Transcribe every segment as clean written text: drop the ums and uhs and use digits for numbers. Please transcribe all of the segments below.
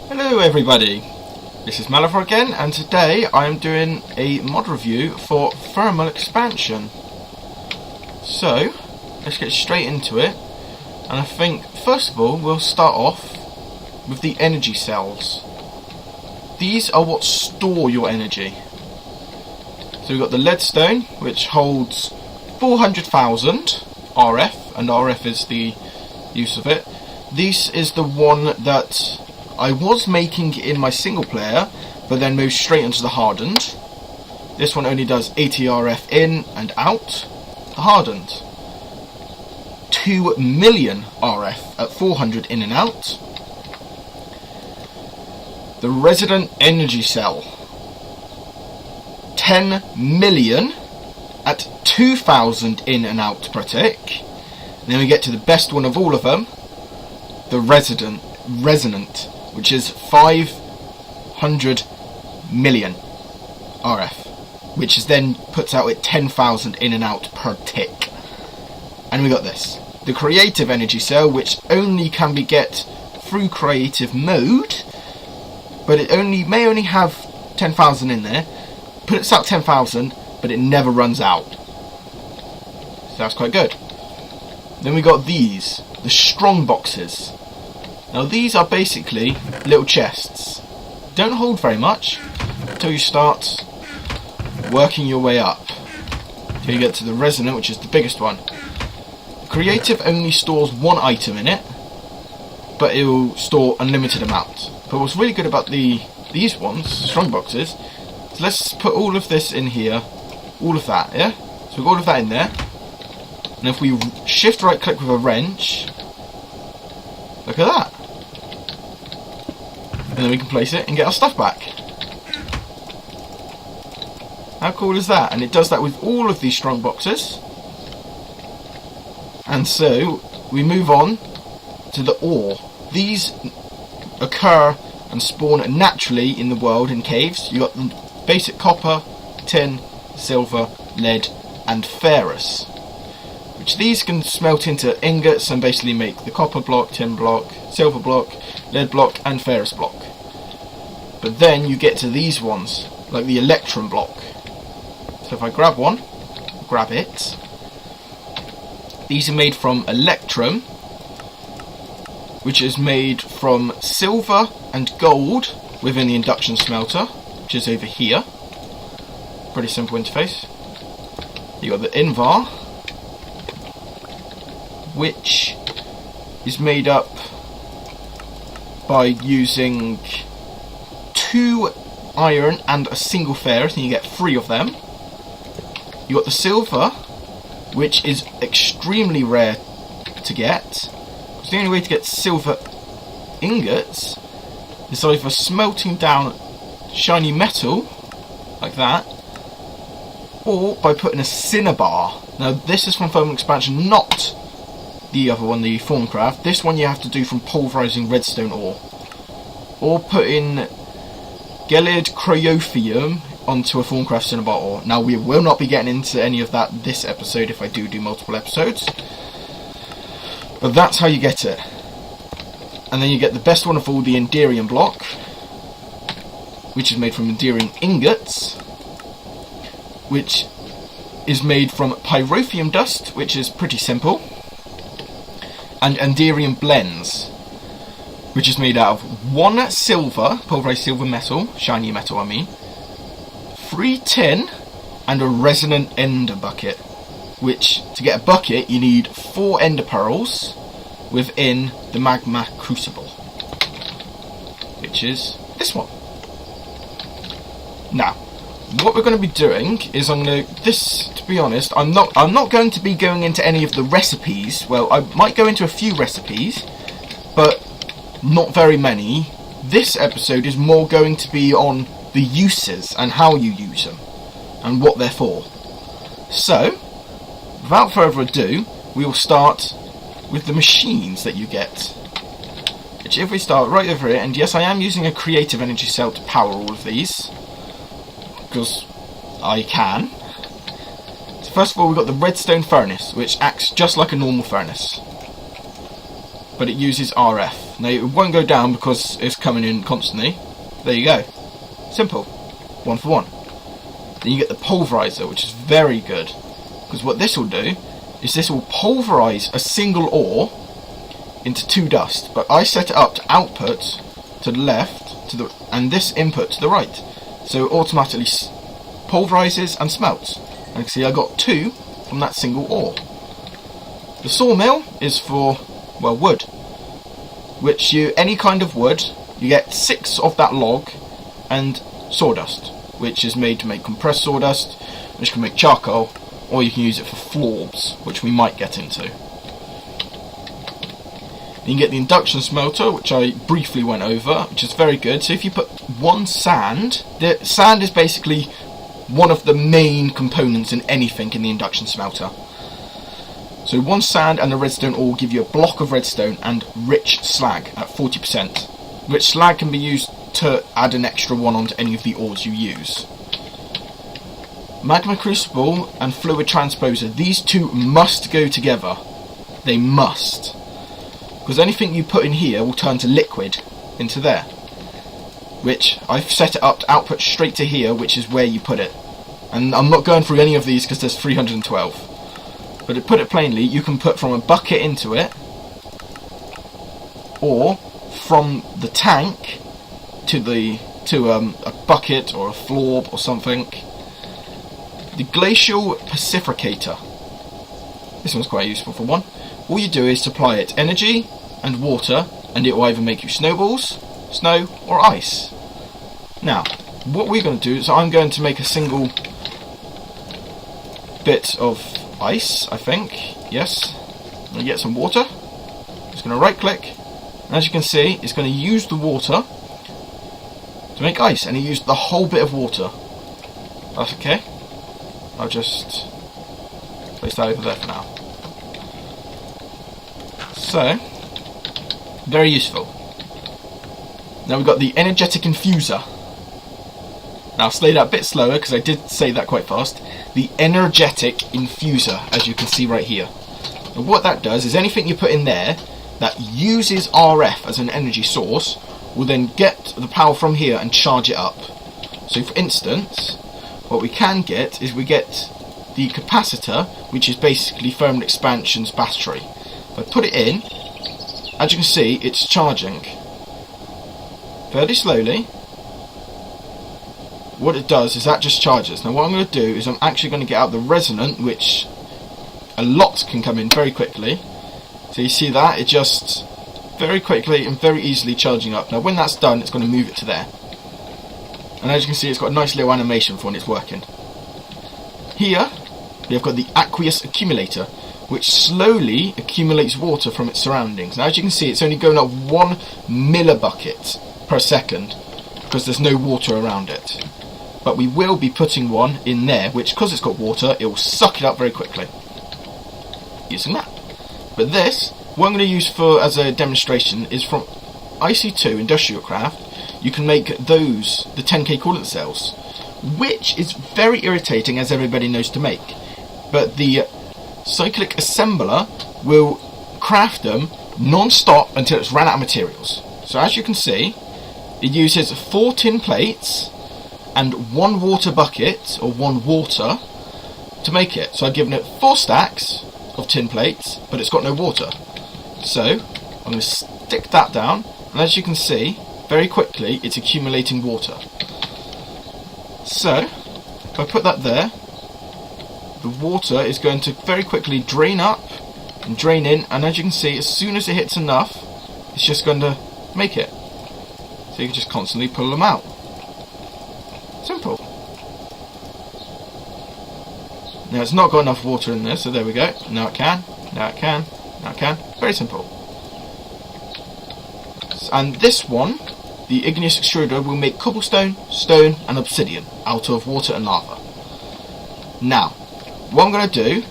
Hello everybody, this is Malafor again, and today I am doing a mod review for thermal expansion. So, let's get straight into it, and I think first of all we'll start off with the energy cells. These are what store your energy. So we've got the leadstone, which holds 400,000 RF, and RF is the use of it. This is the one that I was making in my single player, but then moved straight into the hardened. This one only does 80 RF in and out. The hardened, 2 million RF at 400 in and out. The resident energy cell, 10 million at 2000 in and out per tick. And then we get to the best one of all of them, the resonant, which is 500 million RF, which is then puts out at 10,000 in and out per tick. And we got this, the creative energy cell, which only can be get through creative mode, but it may only have 10,000 in there. Puts out 10,000, but it never runs out. So that's quite good. Then we got these, the strong boxes. Now these are basically little chests. Don't hold very much until you start working your way up. Till you get to the resonant, which is the biggest one. Creative only stores one item in it, but it will store unlimited amount. But what's really good about these ones, strong boxes, so let's put all of this in here, all of that, yeah? So we've got all of that in there. And if we shift right click with a wrench, look at that. And then we can place it and get our stuff back. How cool is that? And it does that with all of these strong boxes. And so we move on to the ore. These occur and spawn naturally in the world in caves. You've got the basic copper, tin, silver, lead and ferrous, which these can smelt into ingots and basically make the copper block, tin block, silver block, lead block and ferrous block. But then you get to these ones, like the electrum block. So if I grab one, grab it, these are made from electrum, which is made from silver and gold within the induction smelter, which is over here. Pretty simple interface. You got the invar, which is made up by using 2 iron and a single ferrous, and you get 3 of them. You got the silver, which is extremely rare to get, because the only way to get silver ingots is either smelting down shiny metal like that, or by putting a cinnabar. Now this is from thermal expansion, not the other one, the Thorncraft. This one you have to do from pulverizing redstone ore, or putting gelid cryophium onto a Thorncraft cinnabar ore. Now we will not be getting into any of that this episode if I do multiple episodes, but that's how you get it. And then you get the best one of all, the Enderium block, which is made from Enderium ingots, which is made from pyrotheum dust, which is pretty simple, and Enderium blends, which is made out of 1 silver, pulverized silver metal, shiny metal I mean, 3 tin, and a resonant ender bucket, which, to get a bucket, you need 4 ender pearls within the magma crucible, which is this one. Now, what we're going to be doing is to be honest, I'm not going to be going into any of the recipes. Well, I might go into a few recipes, but not very many. This episode is more going to be on the uses and how you use them and what they're for. So, without further ado, we will start with the machines that you get. Which, if we start right over here, and yes, I am using a creative energy cell to power all of these, because I can. So first of all, we've got the redstone furnace, which acts just like a normal furnace, but it uses RF. Now it won't go down because it's coming in constantly. There you go. Simple. 1 for 1. Then you get the pulverizer, which is very good. Because what this will do is this will pulverize a single ore into 2 dust. But I set it up to output to the left and this input to the right. So it automatically pulverizes and smelts. And you can see I got 2 from that single ore. The sawmill is for, well, wood. Which any kind of wood, you get 6 of that log and sawdust, which is made to make compressed sawdust, which can make charcoal, or you can use it for floors, which we might get into. You can get the induction smelter, which I briefly went over, which is very good. So if you put 1 sand, the sand is basically one of the main components in anything in the induction smelter. So 1 sand and a redstone ore will give you a block of redstone and rich slag at 40%. Rich slag can be used to add an extra 1 onto any of the ores you use. Magma crucible and fluid transposer, these 2 must go together. They must. Because anything you put in here will turn to liquid into there. Which I've set it up to output straight to here, which is where you put it. And I'm not going through any of these because there's 312. But to put it plainly, you can put from a bucket into it, or from the tank to a bucket or a floor or something. The glacial pacificator. This one's quite useful for one. All you do is supply it energy and water, and it will either make you snowballs, snow, or ice. Now, what we're going to do is I'm going to make a single bit of ice, I think. Yes. I'm going to get some water. Just going to right click, and as you can see, it's going to use the water to make ice, and it used the whole bit of water. That's okay. I'll just place that over there for now. So, very useful. Now we've got the energetic infuser. Now I'll slay that a bit slower because I did say that quite fast. The energetic infuser, as you can see right here. And what that does is anything you put in there that uses RF as an energy source will then get the power from here and charge it up. So for instance, what we can get is we get the capacitor, which is basically thermal expansion's battery. If I put it in, as you can see, it's charging fairly slowly. What it does is that just charges. Now what I'm going to do is I'm actually going to get out the resonant, which a lot can come in very quickly. So you see that? It just very quickly and very easily charging up. Now when that's done, it's going to move it to there. And as you can see, it's got a nice little animation for when it's working. Here, we have got the aqueous accumulator, which slowly accumulates water from its surroundings. Now as you can see, it's only going up 1 millibucket per second, because there's no water around it. But we will be putting one in there, which, because it's got water, it will suck it up very quickly. Using that. But this, what I'm going to use for as a demonstration, is from IC2 Industrial Craft. You can make those, the 10k coolant cells, which is very irritating, as everybody knows to make. But the cyclic assembler will craft them non-stop until it's run out of materials. So as you can see, it uses 4 tin plates and 1 water bucket, or 1 water, to make it. So I've given it 4 stacks of tin plates, but it's got no water. So I'm going to stick that down, and as you can see, very quickly it's accumulating water. So if I put that there, the water is going to very quickly drain up and drain in, and as you can see, as soon as it hits enough, it's just going to make it. So you can just constantly pull them out. Simple. Now it's not got enough water in there, so there we go. Now it can, now it can, now it can. Very simple. And this one, the igneous extruder, will make cobblestone, stone and obsidian out of water and lava. Now, what I'm going to do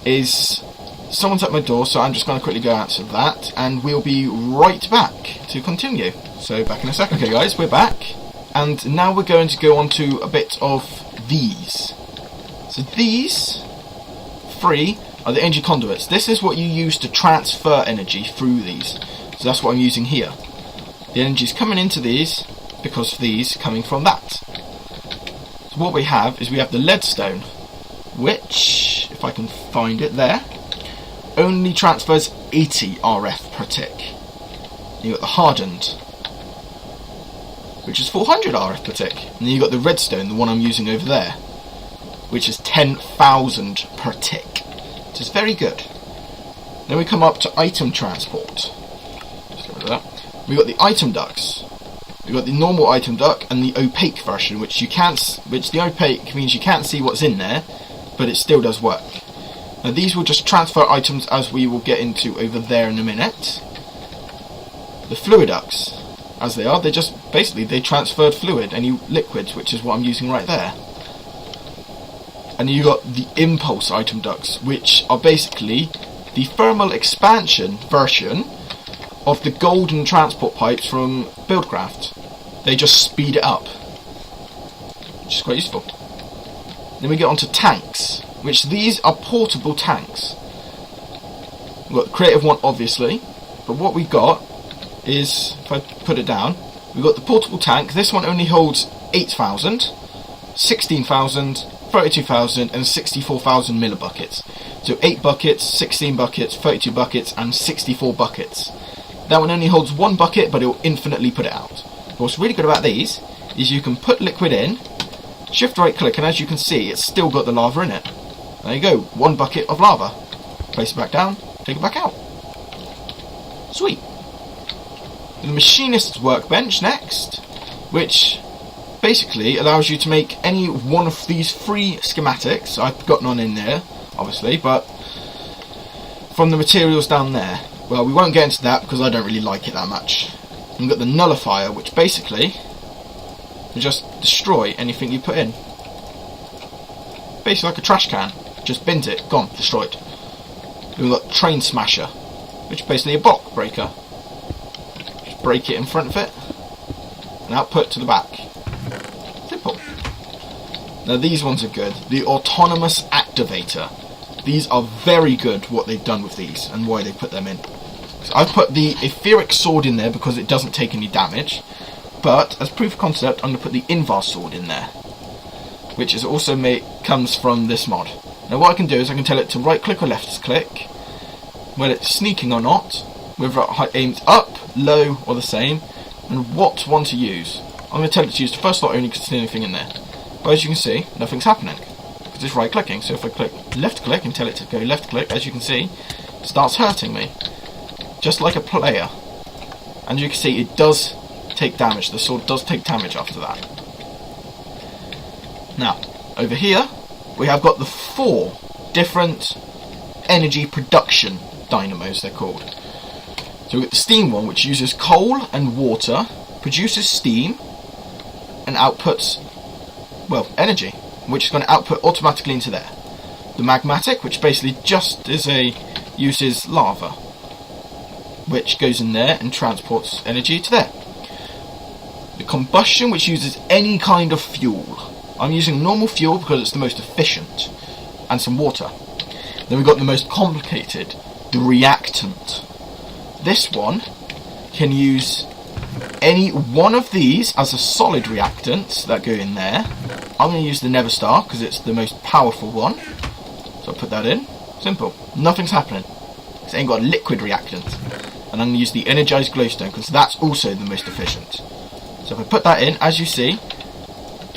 is, someone's at my door, so I'm just going to quickly go answer that, and we'll be right back to continue. So back in a second. Okay guys, we're back, and now we're going to go on to a bit of these. So these 3 are the energy conduits. This is what you use to transfer energy through these. So that's what I'm using here. The energy is coming into these because of these coming from that. So what we have is we have the leadstone, which, if I can find it there, only transfers 80 RF per tick. You've got the hardened, which is 400 RF per tick. And then you've got the redstone, the one I'm using over there, which is 10,000 per tick. Which is very good. Then we come up to item transport. Just get rid of that. We've got the item ducts. We've got the normal item duct and the opaque version, which the opaque means you can't see what's in there, but it still does work. Now these will just transfer items, as we will get into over there in a minute. The fluid ducts, as they are, they transferred fluid, any liquids, which is what I'm using right there. And you got the impulse item ducts, which are basically the thermal expansion version of the golden transport pipes from Buildcraft. They just speed it up, which is quite useful. Then we get onto tanks, which these are portable tanks. We've got the creative one, obviously, but what we got is, if I put it down, we've got the portable tank. This one only holds 8,000, 16,000, 32,000 and 64,000 millibuckets. So 8 buckets, 16 buckets, 32 buckets and 64 buckets. That one only holds 1 bucket, but it will infinitely put it out. What's really good about these is you can put liquid in, shift right click, and as you can see it's still got the lava in it. There you go, 1 bucket of lava. Place it back down, take it back out. Sweet. The machinist's workbench next, which basically allows you to make any one of these 3 schematics. I've got none in there, obviously, but from the materials down there. Well, we won't get into that because I don't really like it that much. And we've got the nullifier, which basically will just destroy anything you put in. Basically like a trash can. Just bins it, gone, destroyed. We've got train smasher, which is basically a block breaker. Just break it in front of it and output to the back. Simple. Now these ones are good. The autonomous activator. These are very good, what they've done with these and why they put them in. So I've put the etheric sword in there because it doesn't take any damage, but as proof of concept I'm going to put the Invar sword in there, which is also comes from this mod. Now what I can do is I can tell it to right click or left click, whether it's sneaking or not, whether it aims up, low or the same, and what one to use. I'm going to tell it to use the first slot only because there's anything in there. But as you can see, nothing's happening because it's right clicking. So if I click left click and tell it to go left click, as you can see, it starts hurting me. Just like a player. And you can see it does take damage. The sword does take damage after that. Now, over here, we have got the 4 different energy production dynamos, they're called. So we've got the steam one, which uses coal and water, produces steam, and outputs, well, energy, which is going to output automatically into there. The magmatic, which basically just uses lava, which goes in there and transports energy to there. The combustion, which uses any kind of fuel. I'm using normal fuel because it's the most efficient, and some water. Then we've got the most complicated, the reactant. This one can use any one of these as a solid reactant that go in there. I'm going to use the Nether Star because it's the most powerful one. So I'll put that in. Simple. Nothing's happening. It ain't got a liquid reactant. And I'm going to use the energized glowstone because that's also the most efficient. So if I put that in, as you see,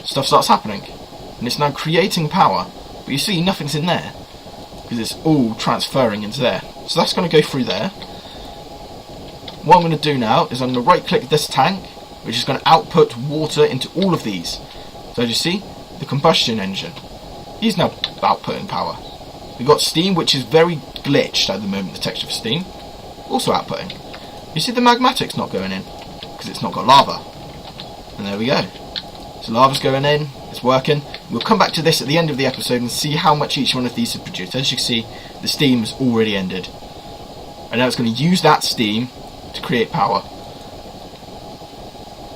stuff starts happening. And it's now creating power. But you see, nothing's in there because it's all transferring into there. So that's going to go through there. What I'm going to do now is I'm going to right click this tank, which is going to output water into all of these. So as you see, the combustion engine, he's now outputting power. We've got steam, which is very glitched at the moment, the texture of steam, also outputting. You see the magmatic's not going in because it's not got lava. And there we go. So lava's going in, it's working. We'll come back to this at the end of the episode and see how much each one of these have produced. As you can see, the steam's already ended. And now it's going to use that steam to create power.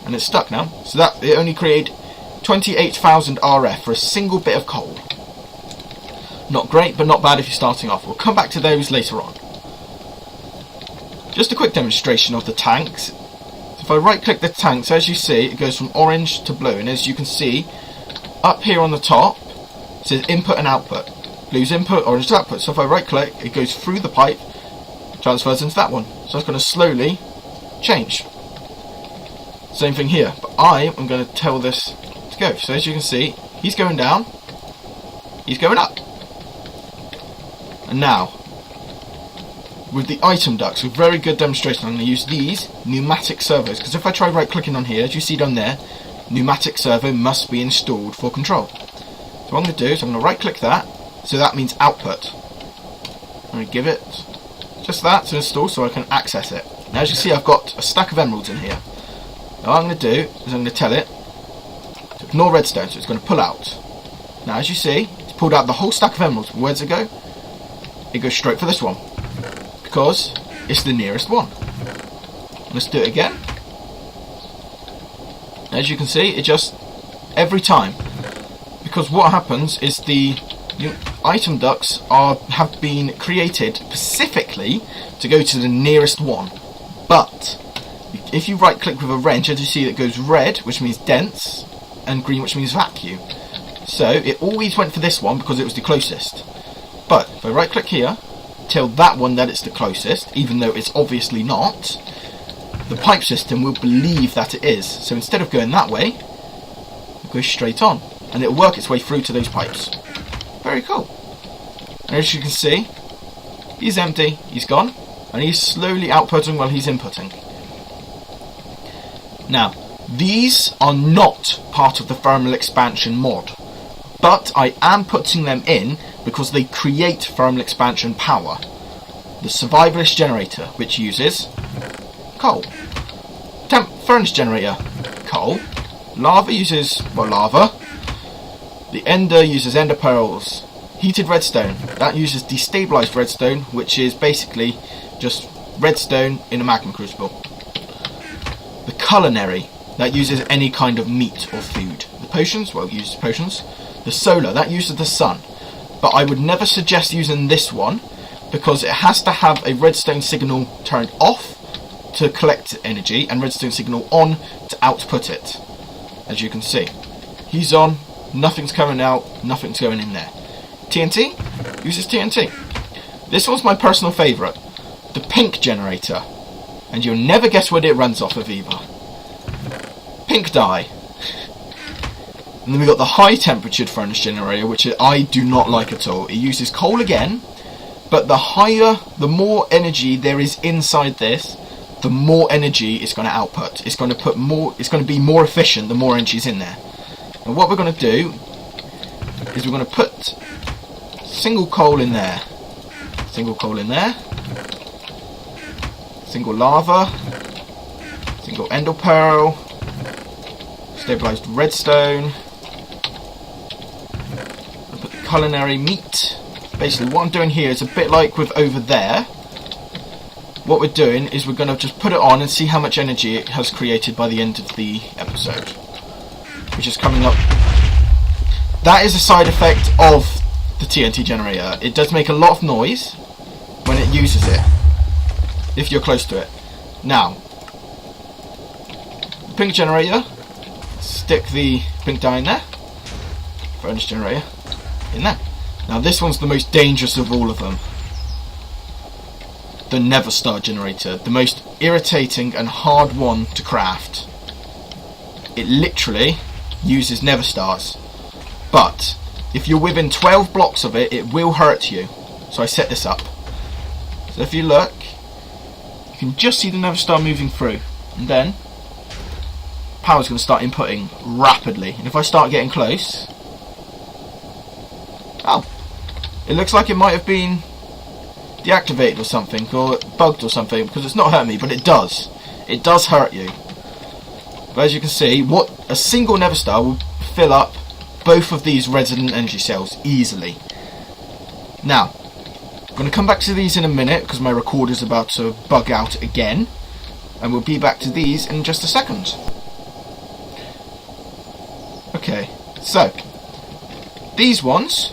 And it's stuck now. So that it only created 28,000 RF for a single bit of coal. Not great, but not bad if you're starting off. We'll come back to those later on. Just a quick demonstration of the tanks. So if I right click the tanks, as you see, it goes from orange to blue, and as you can see, up here on the top, it says input and output. Blue's input, orange is output. So if I right click, it goes through the pipe, transfers into that one. So it's going to slowly change. Same thing here, but I am going to tell this to go. So as you can see, he's going down, he's going up. And now, with the item ducts, a very good demonstration, I'm going to use these pneumatic servos, because if I try right clicking on here, as you see down there, pneumatic servo must be installed for control. So what I'm going to do is I'm going to right click that, so that means output. I'm going to give it just that to install so I can access it. Now as you see, I've got a stack of emeralds in here. Now what I'm going to do is I'm going to tell it to ignore redstone, so it's going to pull out. Now as you see, it's pulled out the whole stack of emeralds. Where does it go? It goes straight for this one, because it's the nearest one. Let's do it again. As you can see, it just, every time, because what happens is the item ducts have been created specifically to go to the nearest one. But if you right click with a wrench, as you see, it goes red, which means dense, and green, which means vacuum. So it always went for this one because it was the closest. But if I right click here, tell that one that it's the closest, even though it's obviously not, the pipe system will believe that it is. So instead of going that way, it goes straight on, and it'll work its way through to those pipes. Very cool. And as you can see, he's empty, he's gone, and he's slowly outputting while he's inputting. Now, these are not part of the thermal expansion mod, but I am putting them in because they create thermal expansion power. The survivalist generator, which uses coal. Temp furnace generator, coal. Lava uses, well, lava. The ender uses ender pearls. Heated redstone, that uses destabilized redstone, which is basically just redstone in a magma crucible. The culinary, that uses any kind of meat or food. The potions, well, it uses potions. The solar, that uses the sun. But I would never suggest using this one, because it has to have a redstone signal turned off to collect energy, and redstone signal on to output it. As you can see, he's on, nothing's coming out, nothing's going in there. TNT uses TNT. This one's my personal favourite, the pink generator, and you'll never guess what it runs off of either. Pink dye. And then we've got the high temperature furnace generator, which I do not like at all. It uses coal again, but the more energy there is inside this, the more energy it's going to output. It's going to be more efficient the more energy is in there. And what we're going to do is we're going to put single coal in there, single coal in there, single lava, single ender pearl, stabilized redstone. I'll put the culinary meat. Basically what I'm doing here is a bit like with over there. What we're doing is we're going to just put it on and see how much energy it has created by the end of the episode, which is coming up. That is a side effect of the TNT generator. It does make a lot of noise when it uses it, if you're close to it. Now, the pink generator, stick the pink dye in there, furnace generator in there. Now this one's the most dangerous of all of them. The Never Star generator, the most irritating and hard one to craft. It literally uses Never Stars, but if you're within 12 blocks of it, it will hurt you. So I set this up. So if you look, you can just see the Never Star moving through, and then power's going to start inputting rapidly. And if I start getting close, oh, it looks like it might have been deactivated or something, or bugged or something, because it's not hurt me, but it does. It does hurt you. But as you can see, a single Never Star will fill up both of these resident energy cells easily. Now, I'm going to come back to these in a minute, because my recorder's about to bug out again, and we'll be back to these in just a second. Okay, so these ones,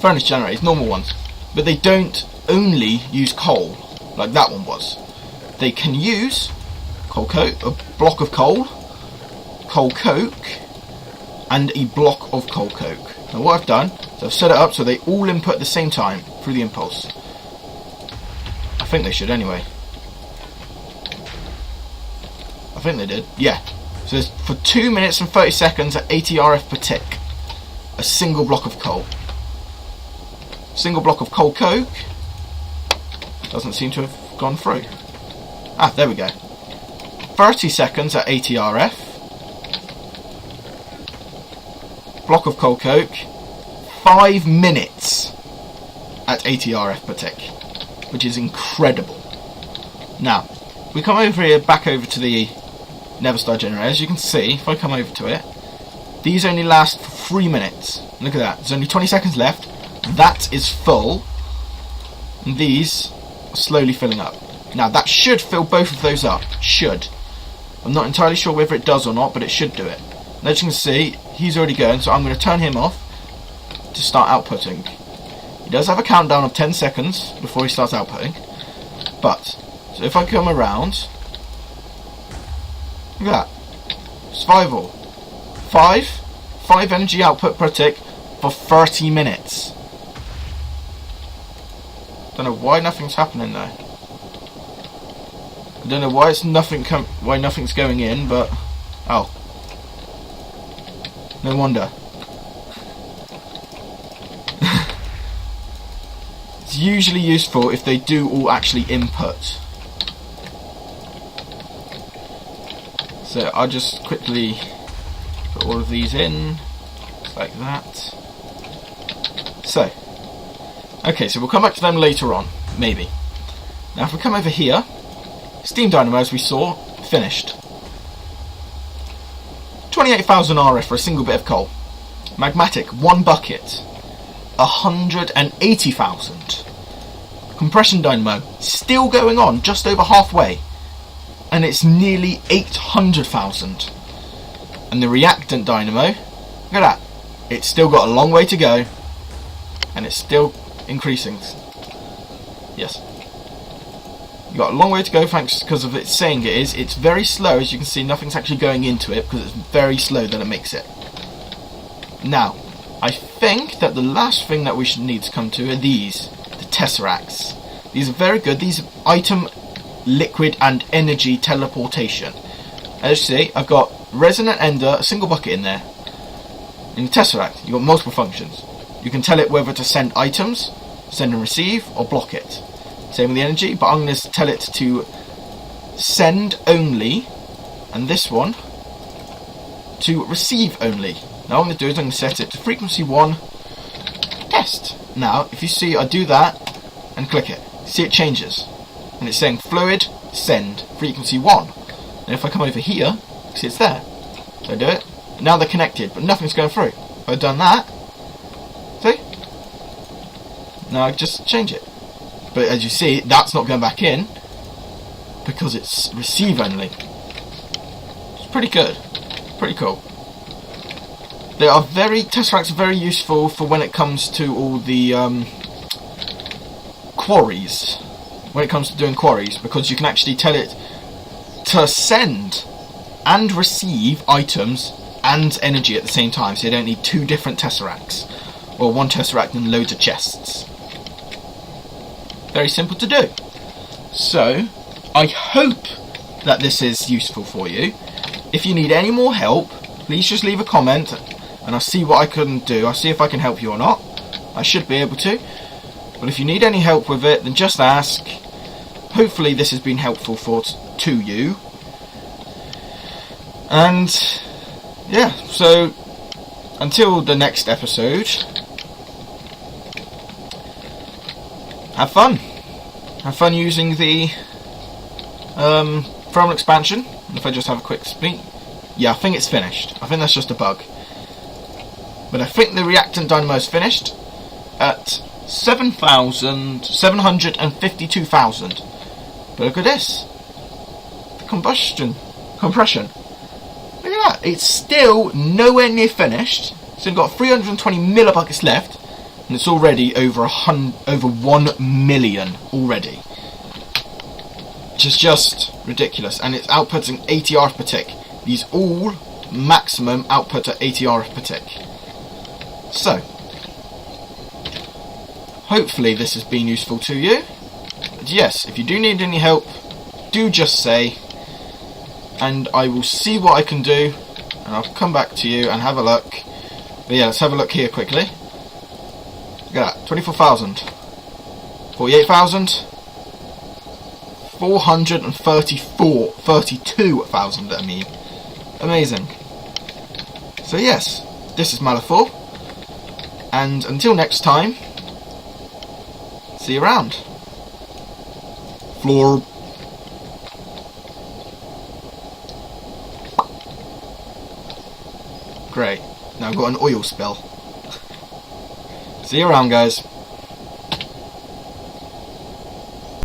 furnace generators, normal ones, but they don't only use coal. like that one was. They can use coal coke, a block of coal, coal coke, and a block of coal coke. Now what I've done is I've set it up so they all input at the same time through the impulse. I think they should anyway. I think they did, yeah. So it's for 2 minutes and 30 seconds at 80 RF per tick. A single block of coal. Single block of coal coke doesn't seem to have gone through. Ah, there we go. 30 seconds at 80 RF. Block of coal coke. 5 minutes at 80 RF per tick, which is incredible. Now, we come over here, back over to the Neverstar generator. As you can see, if I come over to it, these only last for 3 minutes. Look at that. There's only 20 seconds left. That is full. And these are slowly filling up. Now, that should fill both of those up. Should. I'm not entirely sure whether it does or not, but it should do it. And as you can see, he's already going, so I'm going to turn him off to start outputting. He does have a countdown of 10 seconds before he starts outputting. But, so if I come around, look at that. Survival. 5 energy output per tick for 30 minutes. Don't know why nothing's happening there. I don't know why why nothing's going in, but oh, no wonder. It's usually useful if they do all actually input. So I'll just quickly put all of these in, just like that. So, okay, so we'll come back to them later on, maybe. Now if we come over here, steam dynamo, as we saw, finished. 28,000 RF for a single bit of coal. Magmatic, 1 bucket. 180,000. Compression dynamo, still going on, just over halfway. And it's nearly 800,000. And the reactant dynamo, look at that. It's still got a long way to go. And it's still increasing. Yes. You've got a long way to go, thanks because of it saying it is. It's very slow, as you can see, nothing's actually going into it because it's very slow that it makes it. Now, I think that the last thing that we should need to come to are these, the Tesseracts. These are very good. These are item, liquid and energy teleportation. As you see, I've got resonant ender, a single bucket in there. In the Tesseract, you've got multiple functions. You can tell it whether to send items, send and receive, or block it. Same with the energy, but I'm going to tell it to send only, and this one to receive only. Now what I'm going to do is I'm going to set it to frequency 1, test. Now, if you see I do that, and click it, see it changes. And it's saying fluid, send, frequency 1. And if I come over here, see it's there. So I do it, and now they're connected, but nothing's going through. If I've done that, see? Now I just change it. But as you see, that's not going back in because it's receive only. It's pretty good. Pretty cool. Tesseracts are very useful for when it comes to all the quarries. When it comes to doing quarries, because you can actually tell it to send and receive items and energy at the same time, so you don't need 2 different Tesseracts. Or 1 Tesseract and loads of chests. Very simple to do. So, I hope that this is useful for you. If you need any more help, please just leave a comment and I'll see what I can do. I'll see if I can help you or not. I should be able to. But if you need any help with it, then just ask. Hopefully this has been helpful to you. And, yeah, so until the next episode, have fun. Have fun using the thermal expansion. If I just have a quick speak. Yeah, I think it's finished. I think that's just a bug. But I think the reactant dynamo is finished at 752,000. But look at this. The compression. Look at that. It's still nowhere near finished. So we've got 320 millibuckets left. And it's already over 1 million already. which is just ridiculous, and it's outputting 80 RF per tick. These all maximum output at 80 RF per tick. So, hopefully this has been useful to you. But yes, if you do need any help, do just say, and I will see what I can do, and I'll come back to you and have a look. But yeah, let's have a look here quickly. Look at that, 24,000, 48,000, 32,000, I mean. Amazing. So yes, this is Malafor, and until next time, see you around. Floor. Great. Now I've got an oil spill. See you around, guys.